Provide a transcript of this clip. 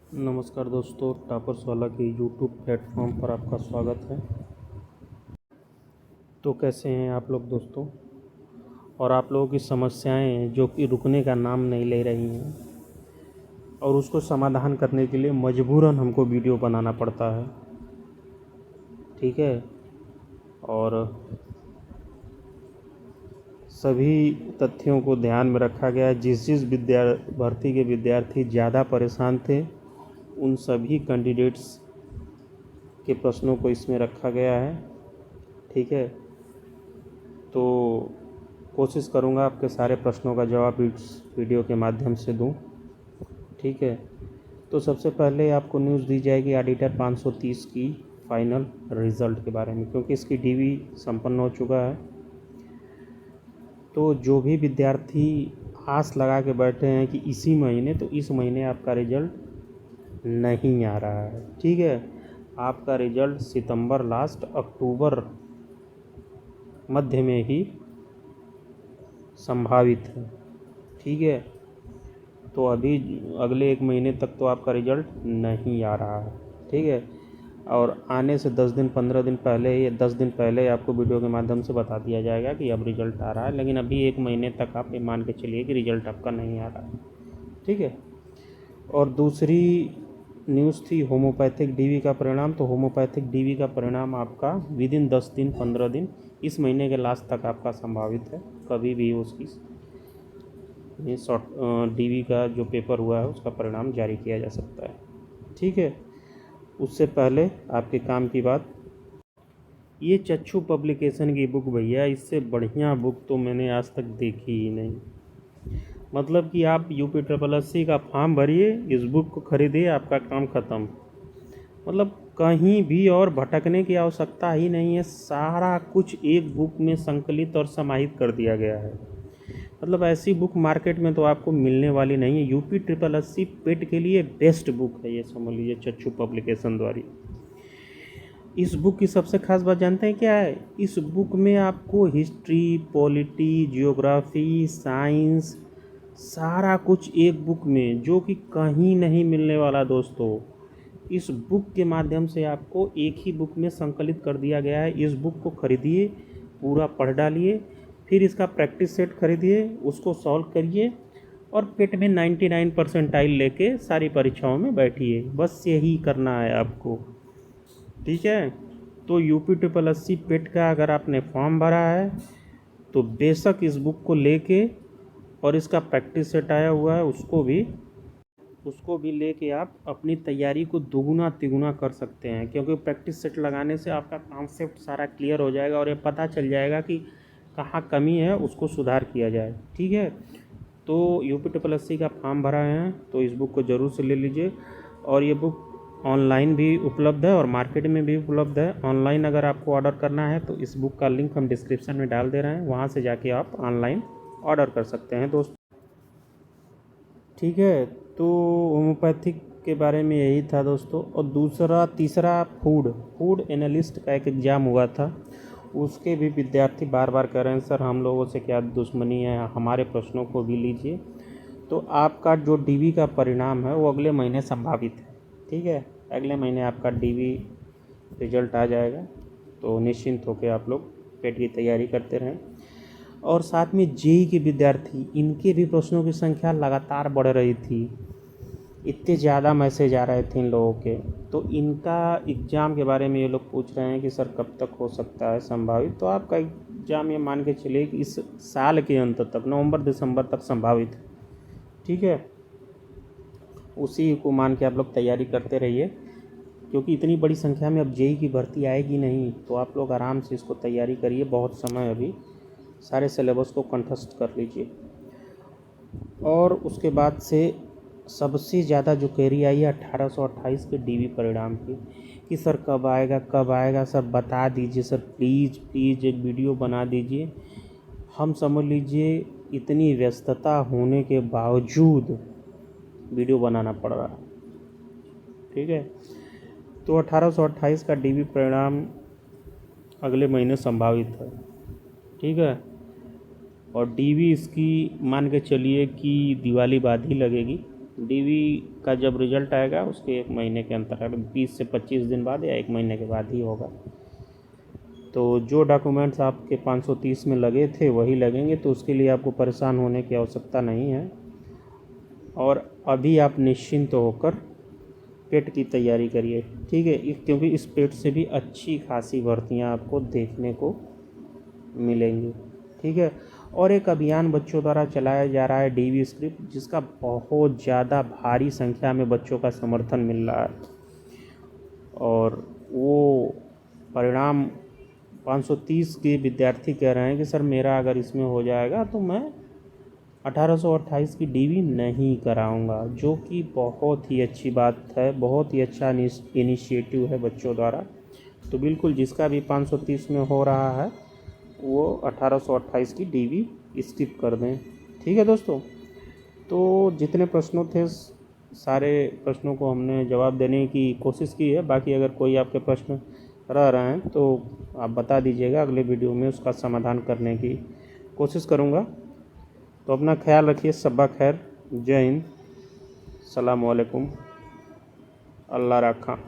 नमस्कार दोस्तों, टॉपर्स वाला के यूट्यूब प्लेटफॉर्म पर आपका स्वागत है। तो कैसे हैं आप लोग दोस्तों? और आप लोगों की समस्याएं जो कि रुकने का नाम नहीं ले रही हैं और उसको समाधान करने के लिए मजबूरन हमको वीडियो बनाना पड़ता है, ठीक है। और सभी तथ्यों को ध्यान में रखा गया है। जिस भर्ती के विद्यार्थी ज़्यादा परेशान थे उन सभी कैंडिडेट्स के प्रश्नों को इसमें रखा गया है, ठीक है। तो कोशिश करूँगा आपके सारे प्रश्नों का जवाब इस वीडियो के माध्यम से दूं, ठीक है। तो सबसे पहले आपको न्यूज़ दी जाएगी ऑडिटर 530 की फाइनल रिज़ल्ट के बारे में, क्योंकि इसकी डीवी संपन्न हो चुका है। तो जो भी विद्यार्थी आस लगा के बैठे हैं कि इस महीने आपका रिज़ल्ट नहीं आ रहा है, ठीक है। आपका रिज़ल्ट सितंबर लास्ट अक्टूबर मध्य में ही संभावित है, ठीक है। तो अभी अगले 1 महीने तक तो आपका रिज़ल्ट नहीं आ रहा है, ठीक है। और आने से 10 दिन 15 दिन पहले या 10 दिन पहले आपको वीडियो के माध्यम से बता दिया जाएगा कि अब रिज़ल्ट आ रहा है, लेकिन अभी 1 महीने तक आप ये मान के चलिए कि रिज़ल्ट आपका नहीं आ रहा है, ठीक है। और दूसरी न्यूज़ थी होम्योपैथिक डीवी का परिणाम। तो होम्योपैथिक डीवी का परिणाम आपका विदिन 10 दिन 15 दिन इस महीने के लास्ट तक आपका संभावित है। कभी भी उसकी ये शॉर्ट डीवी का जो पेपर हुआ है उसका परिणाम जारी किया जा सकता है, ठीक है। उससे पहले आपके काम की बात, ये चच्चू पब्लिकेशन की बुक भैया, इससे बढ़िया बुक तो मैंने आज तक देखी ही नहीं। मतलब कि आप UPSSC का फॉर्म भरिए, इस बुक को खरीदिए, आपका काम ख़त्म। मतलब कहीं भी और भटकने की आवश्यकता ही नहीं है, सारा कुछ एक बुक में संकलित और समाहित कर दिया गया है। मतलब ऐसी बुक मार्केट में तो आपको मिलने वाली नहीं है। UPSSC पेट के लिए बेस्ट बुक है ये, समझ लीजिए, चच्चू पब्लिकेशन द्वारा। इस बुक की सबसे खास बात जानते हैं क्या है? इस बुक में आपको हिस्ट्री, पॉलिटी, जियोग्राफी, साइंस, सारा कुछ एक बुक में, जो कि कहीं नहीं मिलने वाला दोस्तों। इस बुक के माध्यम से आपको एक ही बुक में संकलित कर दिया गया है। इस बुक को खरीदिए, पूरा पढ़ डालिए, फिर इसका प्रैक्टिस सेट खरीदिए, उसको सॉल्व करिए और पेट में 99 परसेंटाइल लेके सारी परीक्षाओं में बैठिए। बस यही करना है आपको, ठीक है। तो UPSSC पेट का अगर आपने फॉर्म भरा है तो बेशक इस बुक को लेके, और इसका प्रैक्टिस सेट आया हुआ है उसको भी लेके आप अपनी तैयारी को दुगुना तिगुना कर सकते हैं, क्योंकि प्रैक्टिस सेट लगाने से आपका कॉन्सेप्ट सारा क्लियर हो जाएगा और ये पता चल जाएगा कि कहाँ कमी है, उसको सुधार किया जाए, ठीक है। तो UPSSC का फॉर्म भरा है तो इस बुक को ज़रूर से ले लीजिए। और ये बुक ऑनलाइन भी उपलब्ध है और मार्केट में भी उपलब्ध है। ऑनलाइन अगर आपको ऑर्डर करना है तो इस बुक का लिंक हम डिस्क्रिप्शन में डाल दे रहे हैं, वहाँ से जाके आप ऑनलाइन ऑर्डर कर सकते हैं दोस्त, ठीक है। तो होम्योपैथिक के बारे में यही था दोस्तों। और तीसरा फूड एनालिस्ट का एक एग्ज़ाम हुआ था, उसके भी विद्यार्थी बार बार कह रहे हैं सर हम लोगों से क्या दुश्मनी है, हमारे प्रश्नों को भी लीजिए। तो आपका जो डीवी का परिणाम है वो अगले महीने संभावित है, ठीक है। अगले महीने आपका डीवी रिजल्ट आ जाएगा, तो निश्चिंत होकर आप लोग पेट की तैयारी करते रहें। और साथ में जेई के विद्यार्थी, इनके भी प्रश्नों की संख्या लगातार बढ़ रही थी, इतने ज़्यादा मैसेज आ रहे थे इन लोगों के। तो इनका एग्ज़ाम के बारे में ये लोग पूछ रहे हैं कि सर कब तक हो सकता है संभावित। तो आपका एग्ज़ाम ये मान के चलिए कि इस साल के अंत तक, नवंबर दिसंबर तक संभावित है, ठीक है। उसी को मान के आप लोग तैयारी करते रहिए, क्योंकि इतनी बड़ी संख्या में अब जेई की भर्ती आएगी नहीं, तो आप लोग आराम से इसको तैयारी करिए, बहुत समय अभी, सारे सिलेबस को कंठस्थ कर लीजिए। और उसके बाद से सबसे ज़्यादा जो क्वेरी आई है 1828 के डीवी परिणाम की, कि सर कब आएगा सर, बता दीजिए सर, प्लीज़ एक वीडियो बना दीजिए। हम समझ लीजिए इतनी व्यस्तता होने के बावजूद वीडियो बनाना पड़ रहा है, ठीक है। तो 1828 का डीवी परिणाम अगले महीने संभावित है, ठीक है। और डीवी इसकी मान के चलिए कि दिवाली बाद ही लगेगी, डीवी का जब रिज़ल्ट आएगा उसके 1 महीने के अंतराल 20 से 25 दिन बाद या 1 महीने के बाद ही होगा। तो जो डॉक्यूमेंट्स आपके 530 में लगे थे वही लगेंगे, तो उसके लिए आपको परेशान होने की आवश्यकता नहीं है। और अभी आप निश्चिंत होकर पेट की तैयारी करिए, ठीक है, क्योंकि इस पेट से भी अच्छी खासी भर्तियां आपको देखने को मिलेंगी, ठीक है। और एक अभियान बच्चों द्वारा चलाया जा रहा है डीवी स्क्रिप्ट, जिसका बहुत ज़्यादा भारी संख्या में बच्चों का समर्थन मिल रहा है। और वो परिणाम 530 के विद्यार्थी कह रहे हैं कि सर मेरा अगर इसमें हो जाएगा तो मैं 1828 की डीवी नहीं कराऊंगा, जो कि बहुत ही अच्छी बात है, बहुत ही अच्छा इनिशिएटिव है बच्चों द्वारा। तो बिल्कुल जिसका भी 530 में हो रहा है वो 1828 की डीवी स्किप कर दें, ठीक है दोस्तों। तो जितने प्रश्नों थे सारे प्रश्नों को हमने जवाब देने की कोशिश की है। बाकी अगर कोई आपके प्रश्न रह रहे हैं तो आप बता दीजिएगा, अगले वीडियो में उसका समाधान करने की कोशिश करूँगा। तो अपना ख्याल रखिए, सब्बा खैर, जय हिंद, सलाम वालेकुम, अल्लाह रखा।